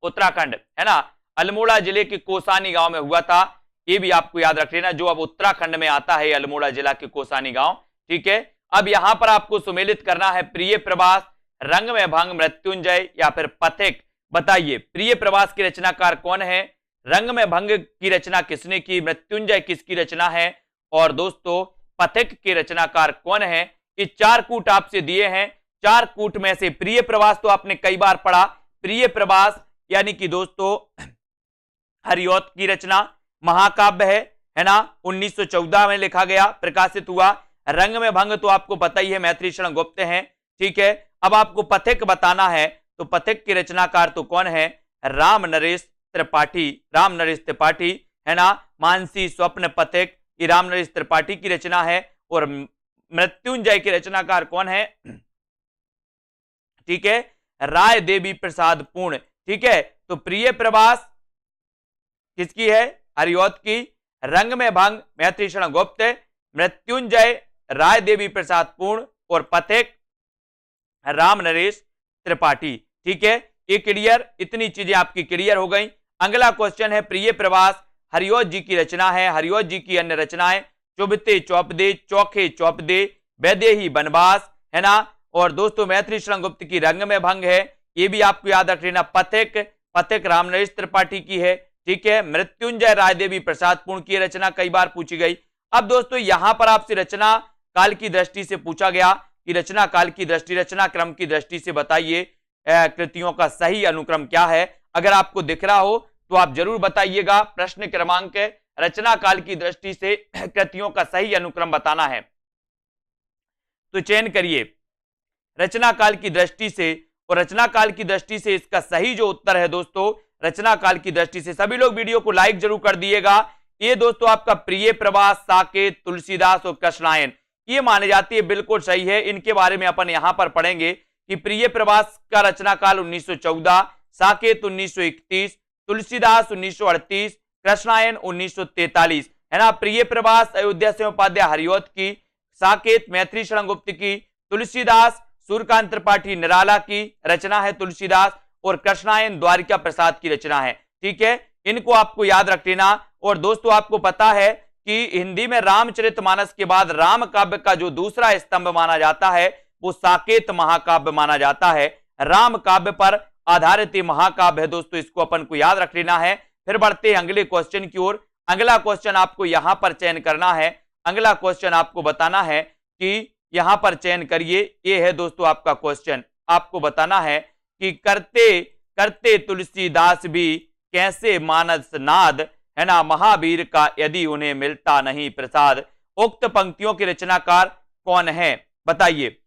उत्तराखंड, है ना, अल्मोड़ा जिले के कोसानी गांव में हुआ था। ये भी आपको याद रख लेना, जो अब उत्तराखंड में आता है अल्मोड़ा जिला के कोसानी गांव, ठीक है। अब यहां पर आपको सुमेलित करना है प्रिय प्रवास, रंग में भंग, मृत्युंजय या फिर पथिक। बताइए प्रिय प्रवास के रचनाकार कौन है, रंग में भंग की रचना किसने की, मृत्युंजय किसकी रचना है, और दोस्तों पथिक के रचनाकार कौन है। ये 4 कूट आपसे दिए हैं। 4 कूट में से प्रिय प्रवास तो आपने कई बार पढ़ा। प्रिय प्रवास यानी कि दोस्तों हरिऔध की रचना, महाकाव्य है ना, 1914 में लिखा गया, प्रकाशित हुआ। रंग में भंग तो आपको पता ही है, मैथिली शरण गुप्त हैं, ठीक है। अब आपको पथिक बताना है, तो पथिक के रचनाकार तो कौन है? राम नरेश त्रिपाठी, है ना। मानसी स्वप्न पथिक, ये राम नरेश त्रिपाठी की रचना है। और मृत्युंजय के रचनाकार कौन है? ठीक है, राय देवी प्रसाद पूर्ण, ठीक है। तो प्रिय प्रवास किसकी है? हरिऔध की। रंग में भंग मैथिली शरण गुप्त, मृत्युंजय राय देवी प्रसाद पूर्ण, और पथिक राम नरेश त्रिपाठी, ठीक है। ये क्लियर, इतनी चीजें आपकी क्लियर हो गई। अगला क्वेश्चन है प्रिय प्रवास हरिऔध जी की रचना है। हरिऔध जी की अन्य रचनाएं चुभते चौपदे, चौखे चौपदे, वैदेही बनवास, है ना। और दोस्तों मैथिली शरण गुप्त की रंग में भंग है, ये भी आपको याद रख लेना। पथिक राम नरेश त्रिपाठी की है, ठीक है। मृत्युंजय राय देवी प्रसाद पूर्ण की रचना कई बार पूछी गई। अब दोस्तों यहां पर आपसे रचना काल की दृष्टि से पूछा गया कि रचना काल की दृष्टि, रचना क्रम की दृष्टि से बताइए कृतियों का सही अनुक्रम क्या है। अगर आपको दिख रहा हो तो आप जरूर बताइएगा। प्रश्न क्रमांक रचना काल की दृष्टि से कृतियों का सही अनुक्रम बताना है, तो चयन करिए। रचना काल की दृष्टि से और रचना काल की दृष्टि से इसका सही जो उत्तर है दोस्तों, रचना काल की दृष्टि से, सभी लोग वीडियो को लाइक जरूर कर दिएगा। ये दोस्तों आपका प्रिय प्रभास, साकेत, तुलसीदास और कृष्णायन ये माने जाती है, बिल्कुल सही है। इनके बारे में अपन यहां पर पढ़ेंगे कि प्रिय प्रभास का रचना काल 1914, साकेत 1931, तुलसीदास 1938, कृष्णायन 1943, है ना। प्रिय प्रभास अयोध्या से उपाध्याय हरिऔध की, साकेत मैथिली शरण गुप्त की, तुलसीदास सूर्यकांत त्रिपाठी निराला की रचना है तुलसीदास, और कृष्णायन द्वारिका प्रसाद की रचना है। ठीक है, इनको आपको याद रख लेना। और दोस्तों आपको पता है कि हिंदी में रामचरितमानस के बाद राम काव्य का जो दूसरा स्तंभ माना जाता है वो साकेत महाकाव्य माना जाता है। राम काव्य पर आधारित ये महाकाव्य है दोस्तों, इसको अपन को याद रख लेना है। फिर बढ़ते हैं अगले क्वेश्चन की ओर। अगला क्वेश्चन आपको यहां पर चयन करना है। अगला क्वेश्चन आपको बताना है कि यहां पर चयन करिए। ये है दोस्तों आपका क्वेश्चन, आपको बताना है कि करते करते तुलसीदास भी कैसे मानस नाद, है ना, महावीर का यदि उन्हें मिलता नहीं प्रसाद। उक्त पंक्तियों के रचनाकार कौन है बताइए।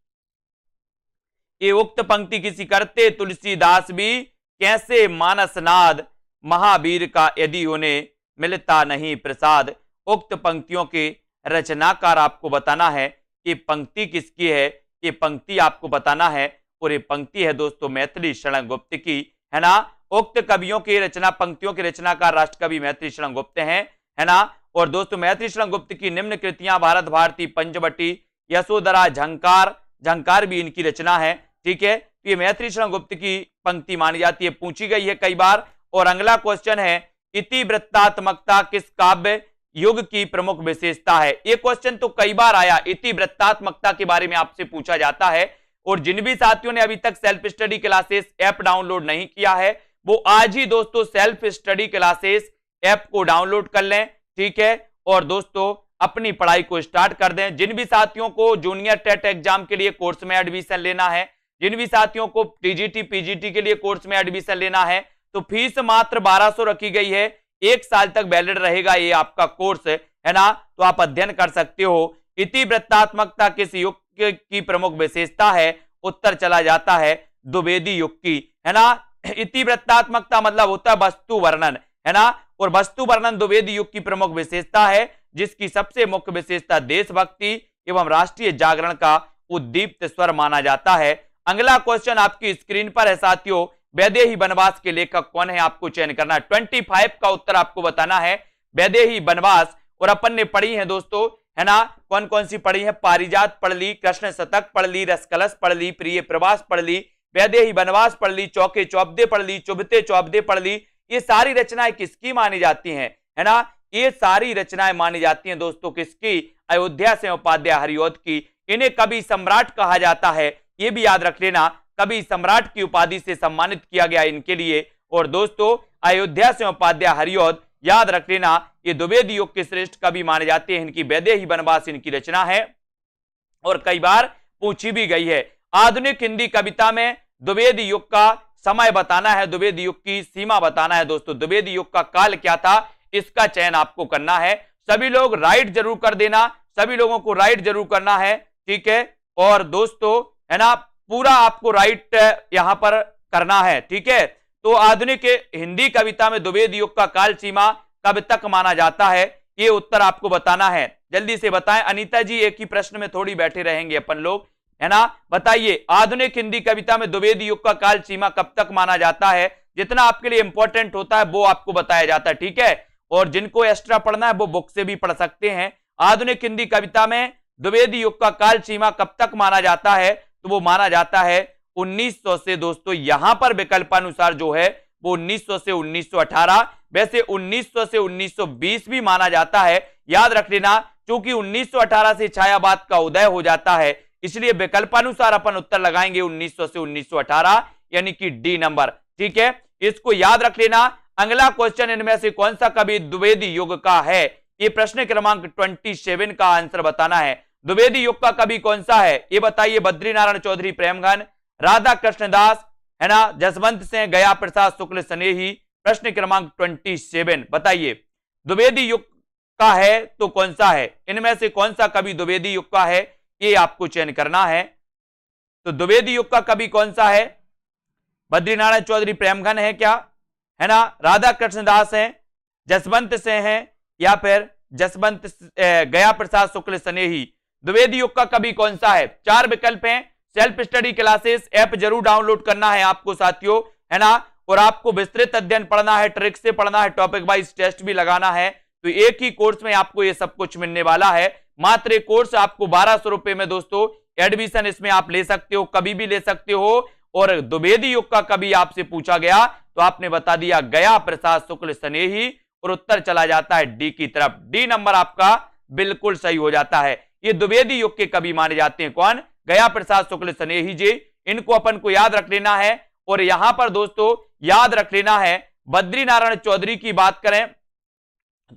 ये उक्त पंक्ति किसी करते तुलसीदास भी कैसे मानस नाद, महावीर का यदि उन्हें मिलता नहीं प्रसाद। उक्त पंक्तियों के रचनाकार आपको बताना है। ये पंक्ति किसकी है, ये पंक्ति आपको बताना है। और ये पंक्ति है दोस्तों मैथिली शरण गुप्त की, है ना। उक्त कवियों के रचना पंक्तियों के रचनाकार राष्ट्रकवि मैथिली शरण गुप्त हैं, है ना। और दोस्तों मैथिली शरण गुप्त की निम्न कृतियां भारत भारती, पंचवटी, यशोधरा, झंकार, झंकार भी इनकी रचना है। ठीक है, ये मैथिली शरण गुप्त की पंक्ति मानी जाती है, पूछी गई है कई बार। और अगला क्वेश्चन है इतिवृत्तात्मकता किस काव्य युग की प्रमुख विशेषता है। ये क्वेश्चन तो कई बार आया, इतिवृत्तात्मकता के बारे में आपसे पूछा जाता है। और जिन भी साथियों ने अभी तक self study classes app download नहीं किया है वो आज ही दोस्तों सेल्फ स्टडी क्लासेस ऐप को डाउनलोड कर लें। ठीक है, और दोस्तों अपनी पढ़ाई को स्टार्ट कर दें। जिन भी साथियों को जूनियर टेट एग्जाम के लिए कोर्स में एडमिशन लेना है, जिन भी साथियों को टीजीटी पीजीटी के लिए कोर्स में एडमिशन लेना है, तो फीस मात्र 1200 रखी गई है। 1 साल तक वैलिड रहेगा ये आपका कोर्स, है ना। तो आप अध्ययन कर सकते हो। इतिवृत्तात्मकता किस युग की प्रमुख विशेषता है, उत्तर चला जाता है द्विवेदी युग की, है ना। इतिवृत्तात्मकता मतलब होता है वस्तु वर्णन, है ना। और वस्तु वर्णन द्विवेदी युग की प्रमुख विशेषता है, जिसकी सबसे मुख्य विशेषता देशभक्ति एवं राष्ट्रीय जागरण का उद्दीप्त स्वर माना जाता है। अगला क्वेश्चन आपकी स्क्रीन पर है साथियों, वैदेही वनवास के लेखक कौन है, आपको चयन करना है। 25 का उत्तर आपको बताना है, वैदेही वनवास। और अपन ने पढ़ी है दोस्तों, है ना, कौन कौन सी पढ़ी है, पारिजात पढ़ ली, कृष्ण शतक पढ़ ली, रसकलश पढ़ ली, प्रिय प्रवास पढ़ ली, वैदेही वनवास पढ़ ली, चौके चौबदे पढ़ ली, चुभते चौबदे पढ़ ली। ये सारी रचनाएं किसकी मानी जाती हैं, है ना। ये सारी रचनाएं मानी जाती हैं दोस्तों किसकी, अयोध्या से उपाध्याय हरिऔध की। इन्हें कवि सम्राट कहा जाता है, ये भी याद रख लेना, कवि सम्राट की उपाधि से सम्मानित किया गया इनके लिए। और दोस्तों अयोध्या से उपाध्याय हरिऔध याद रख लेना, ये द्विवेदी युग के श्रेष्ठ कवि माने जाते हैं। इनकी वैदेही वनवास इनकी रचना है और कई बार पूछी भी गई है। आधुनिक हिंदी कविता में द्विवेदी युग का समय बताना है, द्विवेदी युग की सीमा बताना है। दोस्तों द्विवेदी युग का काल क्या था, इसका चयन आपको करना है। सभी लोग राइट जरूर कर देना, सभी लोगों को राइट जरूर करना है। ठीक है, और दोस्तों है ना, पूरा आपको राइट यहां पर करना है। ठीक है, तो आधुनिक हिंदी कविता में द्विवेदी युग का काल सीमा कब तक माना जाता है, ये उत्तर आपको बताना है। जल्दी से बताएं अनीता जी, एक ही प्रश्न में थोड़ी बैठे रहेंगे अपन लोग, है ना। बताइए आधुनिक हिंदी कविता में द्विवेदी युग का काल सीमा कब तक माना जाता है। जितना आपके लिए इंपॉर्टेंट होता है वो आपको बताया जाता है। ठीक है, और जिनको एक्स्ट्रा पढ़ना है वो बुक से भी पढ़ सकते हैं। आधुनिक हिंदी कविता में द्विवेदी युग का काल सीमा कब तक माना जाता है, तो वो माना जाता है 1900 से। दोस्तों यहां पर विकल्पानुसार जो है वो 1900 से 1918, वैसे 1900 से 1920 भी माना जाता है। याद रख लेना, क्योंकि 1918 से छायावाद का उदय हो जाता है, इसलिए विकल्पानुसार अपन उत्तर लगाएंगे 1900 से 1918, यानी कि डी नंबर। ठीक है, इसको याद रख लेना। अगला क्वेश्चन, इनमें से कौन सा कवि द्विवेदी युग का है, ये प्रश्न क्रमांक 27 का आंसर बताना है। द्विवेदी युग का कवि कौन सा है ये बताइए। बद्रीनारायण चौधरी प्रेमघन, राधा कृष्णदास, है ना, जसवंत सिंह, गया प्रसाद शुक्ल स्नेही। प्रश्न क्रमांक 27 बताइए द्विवेदी युग का है तो कौन सा है, इनमें से कौन सा कवि द्विवेदी युग का है, ये आपको चयन करना है। तो द्विवेदी युग का कवि कौन सा है, बद्रीनारायण चौधरी प्रेमघन है क्या, है ना, राधा कृष्ण दास है, जसवंत से हैं, या फिर जसवंत गया प्रसाद शुक्ल स्नेही। द्विवेदी युग का कवि कौन सा है? 4 विकल्प हैं। सेल्फ स्टडी क्लासेस ऐप जरूर डाउनलोड करना है आपको साथियों, है ना, और आपको विस्तृत अध्ययन पढ़ना है, ट्रिक से पढ़ना है, टॉपिक वाइज टेस्ट भी लगाना है। तो एक ही कोर्स में आपको ये सब कुछ मिलने वाला है। मात्र एक कोर्स आपको 1200 रुपए में दोस्तों एडमिशन इसमें आप ले सकते हो, कभी भी ले सकते हो। और द्विवेदी युग का कभी आपसे पूछा गया तो आपने बता दिया गया प्रसाद शुक्ल स्नेही, और उत्तर चला जाता है डी की तरफ। डी नंबर आपका बिल्कुल सही हो जाता है। ये द्विवेदी युग के कवि माने जाते हैं। कौन? गया प्रसाद शुक्ल स्नेही जी। इनको अपन को याद रख लेना है। और यहां पर दोस्तों याद रख लेना है, बद्रीनारायण चौधरी की बात करें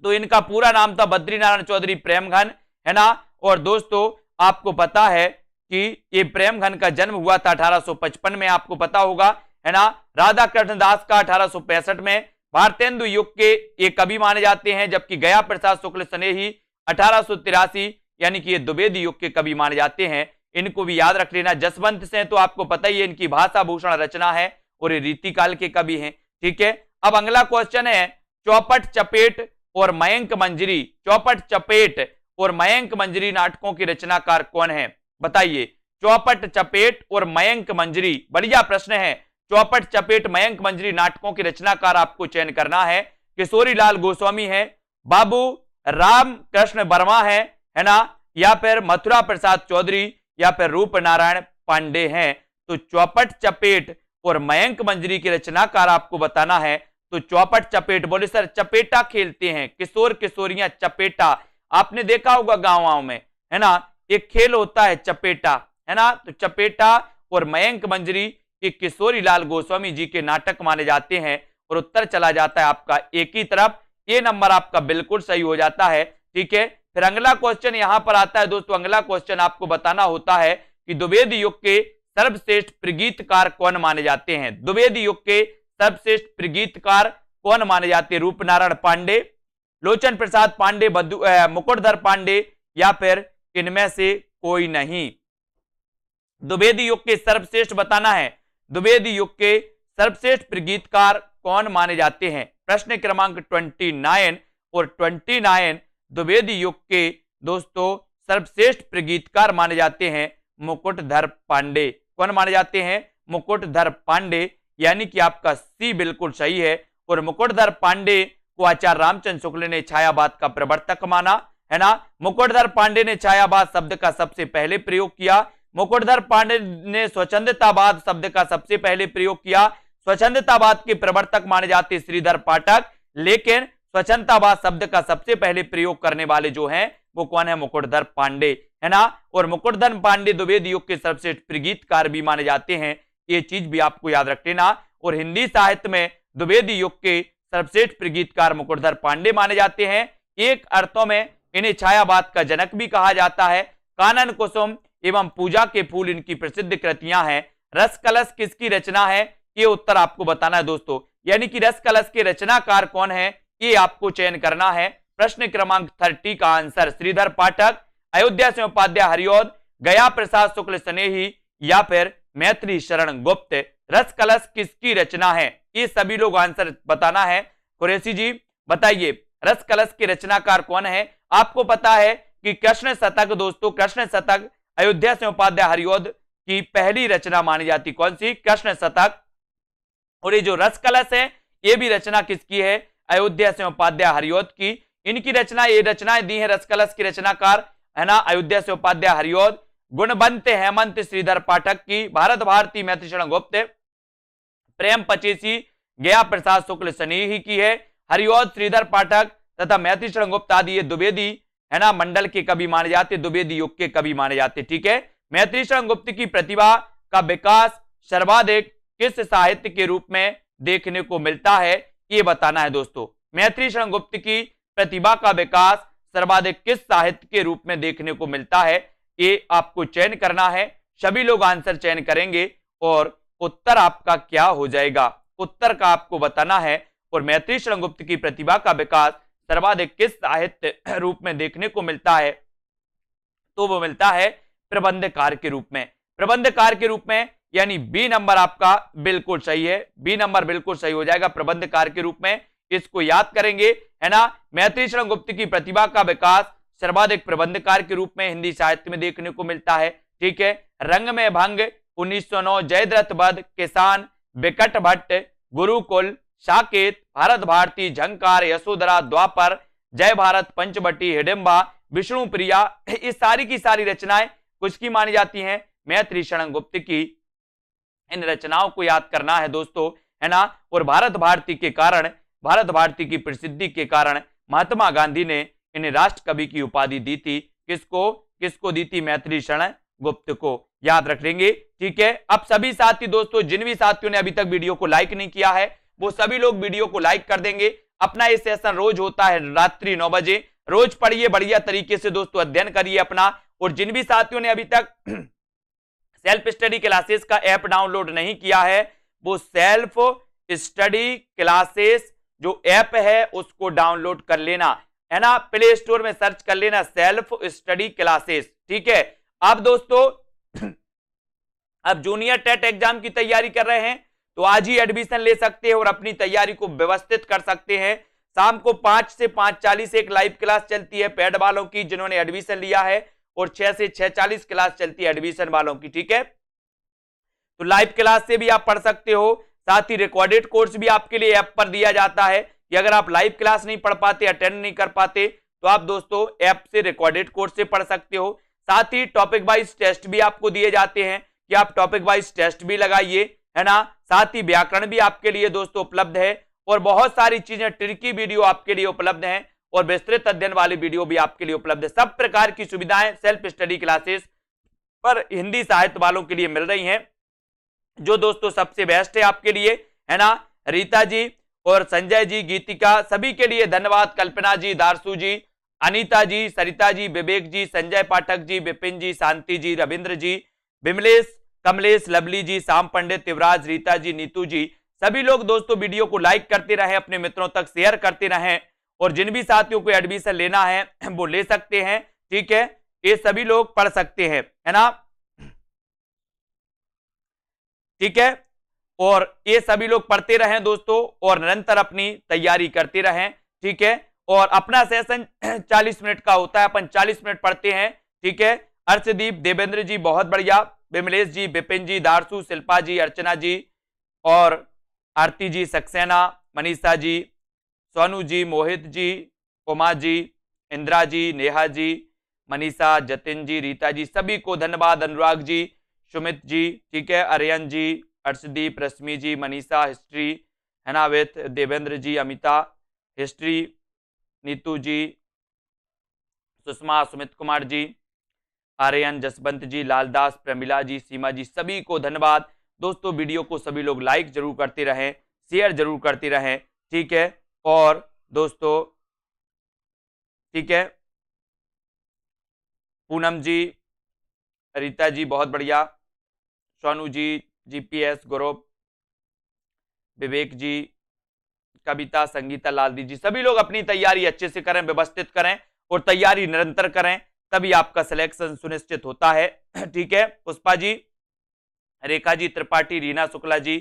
तो इनका पूरा नाम था बद्रीनारायण चौधरी प्रेमघन, है ना। और दोस्तों आपको पता है कि ये प्रेमघन का जन्म हुआ था 1855 में, आपको पता होगा, है ना। राधा कृष्ण दास का 1865 में। भारतेंदु युग के ये कवि माने जाते हैं, जबकि गया प्रसाद शुक्ल स्नेही 1883, यानी कि ये द्विवेदी युग के कवि माने जाते हैं। इनको भी याद रख लेना। जसवंत से तो आपको पता ही है, इनकी भाषा भूषण रचना है और ये रीतिकाल के कवि हैं। ठीक है, अब अगला क्वेश्चन है चौपट चपेट और मयंक मंजरी। चौपट चपेट और मयंक मंजरी नाटकों के रचनाकार कौन है? बताइए। चौपट चपेट और मयंक मंजरी, बढ़िया प्रश्न है। चौपट चपेट मयंक मंजरी नाटकों के रचनाकार आपको चयन करना है। किशोरी लाल गोस्वामी है, बाबू राम कृष्ण वर्मा है ना, या फिर मथुरा प्रसाद चौधरी, या फिर रूप नारायण पांडे हैं। तो चौपट चपेट और मयंक मंजरी के रचनाकार आपको बताना है। तो चौपट चपेट, बोले सर चपेटा खेलते हैं, किशोर किशोरियां चपेटा, आपने देखा होगा गांव में, है ना, एक खेल होता है चपेटा, है ना। तो चपेटा और मयंक मंजरी ये किशोरी लाल गोस्वामी जी के नाटक माने जाते हैं। और उत्तर चला जाता है आपका एक ही तरफ। ये नंबर आपका बिल्कुल सही हो जाता है। ठीक है, फिर अगला क्वेश्चन यहां पर आता है दोस्तों। अगला क्वेश्चन आपको बताना होता है कि द्विवेदी युग के सर्वश्रेष्ठ प्रगीतकार कौन माने जाते हैं? द्विवेदी युग के सर्वश्रेष्ठ प्रगीतकार कौन माने जाते हैं? रूपनारायण पांडे, लोचन प्रसाद पांडे, मुकुटधर पांडे, या फिर इनमें से कोई नहीं। द्विवेदी युग के सर्वश्रेष्ठ बताना है। द्विवेदी युग के सर्वश्रेष्ठ प्रगीतकार कौन माने जाते हैं? प्रश्न क्रमांक 29 और 29 द्विवेदी युग के दोस्तों सर्वश्रेष्ठ प्रगीतकार माने जाते हैं मुकुटधर पांडे। कौन माने जाते हैं? मुकुटधर पांडे, यानी कि आपका सी बिल्कुल सही है। और मुकुटधर पांडे को आचार्य रामचंद्र शुक्ल ने छायावाद का प्रवर्तक माना, है ना। मुकुटधर पांडे ने छायावाद शब्द का सबसे पहले प्रयोग किया। मुकुटधर पांडे ने स्वच्छंदतावाद शब्द का सबसे पहले प्रयोग किया। स्वच्छंदतावाद के प्रवर्तक माने जाते श्रीधर पाठक, लेकिन स्वच्छंदतावाद शब्द का सबसे पहले प्रयोग करने वाले जो हैं वो कौन है? मुकुटधर पांडे, है ना। और मुकुटधर पांडे द्विवेदी युग के सर्वश्रेष्ठ प्रगीतकार भी माने जाते हैं। ये चीज भी आपको याद रख लेना। और हिंदी साहित्य में द्विवेदी युग के सर्वश्रेष्ठ प्रगीतकार मुकुटधर पांडे माने जाते हैं। एक अर्थों में इन्हें छायावाद का जनक भी कहा जाता है। कानन कुसुम एवं पूजा के फूल इनकी प्रसिद्ध कृतियां हैं। रस कलश किसकी रचना है? ये उत्तर आपको बताना है दोस्तों, यानी कि रस कलश के रचनाकार कौन है ये आपको चयन करना है। प्रश्न क्रमांक 30 का आंसर श्रीधर पाठक, अयोध्या से उपाध्याय हरिऔध, गया प्रसाद शुक्ल स्नेही, या फिर मैथिली शरण गुप्त। रस कलश किसकी रचना है? ये सभी लोग आंसर बताना है। कुरैशी जी बताइए, रस कलश के रचनाकार कौन है? आपको पता है कि कृष्ण शतक दोस्तों, कृष्ण शतक अयोध्या से उपाध्याय हरिऔध की पहली रचना मानी जाती। कौन सी? कृष्ण शतक। और ये जो रस कलश है ये भी रचना किसकी है? अयोध्या से उपाध्याय हरिऔध की। इनकी रचना, ये रचनाएं दी है रस कलश की रचनाकार, है ना, अयोध्या से उपाध्याय हरिऔध। गुणवंत हेमंत श्रीधर पाठक की, भारत भारती मैथिली शरण गुप्त, प्रेम पचेसी गया प्रसाद शुक्ल स्नेही की है। हरिऔध श्रीधर पाठक तथा मैथिली शरण गुप्त आदि ये द्विवेदी, है ना, मंडल के कवि माने जाते, द्विवेदी युग के कवि माने जाते। ठीक है, मैथिली शरण गुप्त की प्रतिभा का विकास सर्वाधिक किस साहित्य के रूप में देखने को मिलता है ये बताना है दोस्तों। मैथिली शरण गुप्त की प्रतिभा का विकास सर्वाधिक किस साहित्य के रूप में देखने को मिलता है ये आपको चयन करना है। सभी लोग आंसर चयन करेंगे और उत्तर आपका क्या हो जाएगा, उत्तर का आपको बताना है। और मैथिली शरण गुप्त की प्रतिभा का विकास सर्वाधिक किस साहित्य रूप में देखने को मिलता है? तो वो मिलता है प्रबंधकार के रूप में। प्रबंधकार के रूप में, यानी बी नंबर आपका बिल्कुल सही है, बी नंबर बिल्कुल सही हो जाएगा प्रबंधकार के रूप में, इसको याद करेंगे, है ना। मैथिली शरण गुप्त की प्रतिभा का विकास सर्वाधिक प्रबंधकार के रूप में हिंदी साहित्य में देखने को मिलता है, ठीक है। रंग में भंग 1909, जयद्रथ वध, किसान, विकट भट्ट, गुरुकुल, साकेत, भारत भारती, झंकार, यशोधरा, द्वापर, जय भारत, पंचवटी, हिडिंबा, विष्णु प्रिया, ये सारी की सारी रचनाएं किसकी मानी जाती हैं, मैथिली शरण गुप्त की। इन रचनाओं को याद करना है दोस्तों, है ना। और भारत भारती के कारण, भारत भारती की प्रसिद्धि के कारण महात्मा गांधी ने इन्हें राष्ट्र कवि की उपाधि दी थी। किसको किसको दी थी, मैथिली शरण गुप्त को, याद रख लेंगे, ठीक है। अब सभी साथी दोस्तों, जिन भी साथियों ने अभी तक वीडियो को लाइक नहीं किया है वो सभी लोग वीडियो को लाइक कर देंगे। अपना ये सेशन रोज होता है रात्रि 9 बजे, रोज पढ़िए, बढ़िया तरीके से दोस्तों अध्ययन करिए अपना। और जिन भी साथियों ने अभी तक सेल्फ स्टडी क्लासेस का ऐप डाउनलोड नहीं किया है वो सेल्फ स्टडी क्लासेस जो ऐप है उसको डाउनलोड कर लेना, है ना। प्ले स्टोर में सर्च कर लेना सेल्फ स्टडी क्लासेस, ठीक है। अब दोस्तों अब जूनियर टेट एग्जाम की तैयारी कर रहे हैं तो आज ही एडमिशन ले सकते हैं और अपनी तैयारी को व्यवस्थित कर सकते हैं। शाम को 5 से 5:40 एक लाइव क्लास चलती है पेड वालों की जिन्होंने एडमिशन लिया है, और 6 से 6:40 क्लास चलती है एडमिशन वालों की, ठीक है। तो लाइव क्लास से भी आप पढ़ सकते हो, साथ ही रिकॉर्डेड कोर्स भी आपके लिए ऐप पर दिया जाता है कि अगर आप लाइव क्लास नहीं पढ़ पाते, अटेंड नहीं कर पाते तो आप दोस्तों ऐप से रिकॉर्डेड कोर्स से पढ़ सकते हो। साथ ही टॉपिक वाइज टेस्ट भी आपको दिए जाते हैं कि आप टॉपिक वाइज टेस्ट भी लगाइए, है ना। साथ ही व्याकरण भी आपके लिए दोस्तों उपलब्ध है और बहुत सारी चीजें, ट्रिकी वीडियो आपके लिए उपलब्ध हैं और विस्तृत अध्ययन वाली वीडियो भी आपके लिए उपलब्ध है। सब प्रकार की सुविधाएं सेल्फ स्टडी क्लासेस पर हिंदी साहित्य वालों के लिए मिल रही हैं, जो दोस्तों सबसे बेस्ट है आपके लिए, है ना। रीता जी और संजय जी, गीतिका, सभी के लिए धन्यवाद। कल्पना जी, दारसू जी, अनीता जी, सरिता जी, विवेक जी, संजय पाठक जी, विपिन जी, शांति जी, रविंद्र जी, विमलेश, कमलेश, लवली जी, शाम पंडित, युवराज, रीता जी, नीतू जी, सभी लोग दोस्तों वीडियो को लाइक करते रहें, अपने मित्रों तक शेयर करते रहें और जिन भी साथियों को एडमिशन लेना है वो ले सकते हैं, ठीक है। ये सभी लोग पढ़ सकते हैं, है ना, ठीक है। और ये सभी लोग पढ़ते रहें दोस्तों और निरंतर अपनी तैयारी करते रहें, ठीक है। और अपना सेशन 40 मिनट का होता है, अपन 40 मिनट पढ़ते हैं, ठीक है। अर्शदीप, देवेंद्र जी बहुत बढ़िया, विमलेश जी, विपिन जी, दारसू, शिल्पा जी, अर्चना जी और आरती जी, सक्सेना, मनीषा जी, सोनू जी, मोहित जी, उमा जी, इंदिरा जी, नेहा जी, मनीषा, जतिन जी, रीता जी, सभी को धन्यवाद। अनुराग जी, सुमित जी, ठीक है, आर्यन जी, अर्शदीप, रश्मि जी, मनीषा हिस्ट्री, है ना, विथ देवेंद्र जी, अमिता हिस्ट्री, नीतू जी, सुषमा, सुमित कुमार जी, आर्यन, जसवंत जी, लालदास, प्रमिला जी, सीमा जी, सभी को धन्यवाद। दोस्तों वीडियो को सभी लोग लाइक जरूर करते रहें, शेयर जरूर करते रहें, ठीक है। और दोस्तों ठीक है, पूनम जी, रीता जी बहुत बढ़िया, सोनू जी, जीपीएस, गौरव, विवेक जी, कविता, संगीता, लालदी जी, सभी लोग अपनी तैयारी अच्छे से करें, व्यवस्थित करें और तैयारी निरंतर करें, तभी आपका सिलेक्शन सुनिश्चित होता है, ठीक है। पुष्पा जी, रेखा जी, त्रिपाठी, रीना शुक्ला जी,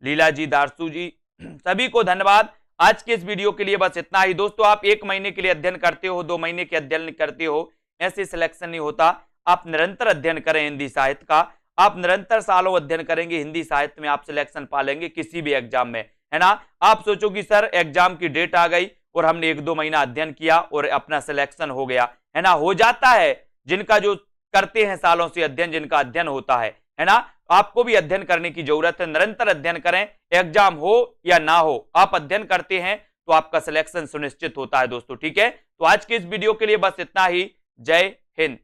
लीला जी, दारसू जी, सभी को धन्यवाद। आज के इस वीडियो के लिए बस इतना ही दोस्तों। आप 1 महीने के लिए अध्ययन करते हो, 2 महीने के अध्ययन करते हो, ऐसे सिलेक्शन नहीं होता। आप निरंतर अध्ययन करें हिंदी साहित्य का, आप निरंतर सालों अध्ययन करेंगे हिंदी साहित्य में, आप सिलेक्शन पा लेंगे किसी भी एग्जाम में, है ना। आप सोचो कि सर एग्जाम की डेट आ गई और हमने 1-2 महीना अध्ययन किया और अपना सिलेक्शन हो गया, है ना। हो जाता है, जिनका जो करते हैं सालों से अध्ययन, जिनका अध्ययन होता है ना। आपको भी अध्ययन करने की जरूरत है, निरंतर अध्ययन करें, एग्जाम हो या ना हो, आप अध्ययन करते हैं तो आपका सिलेक्शन सुनिश्चित होता है दोस्तों, ठीक है। तो आज के इस वीडियो के लिए बस इतना ही। जय हिंद।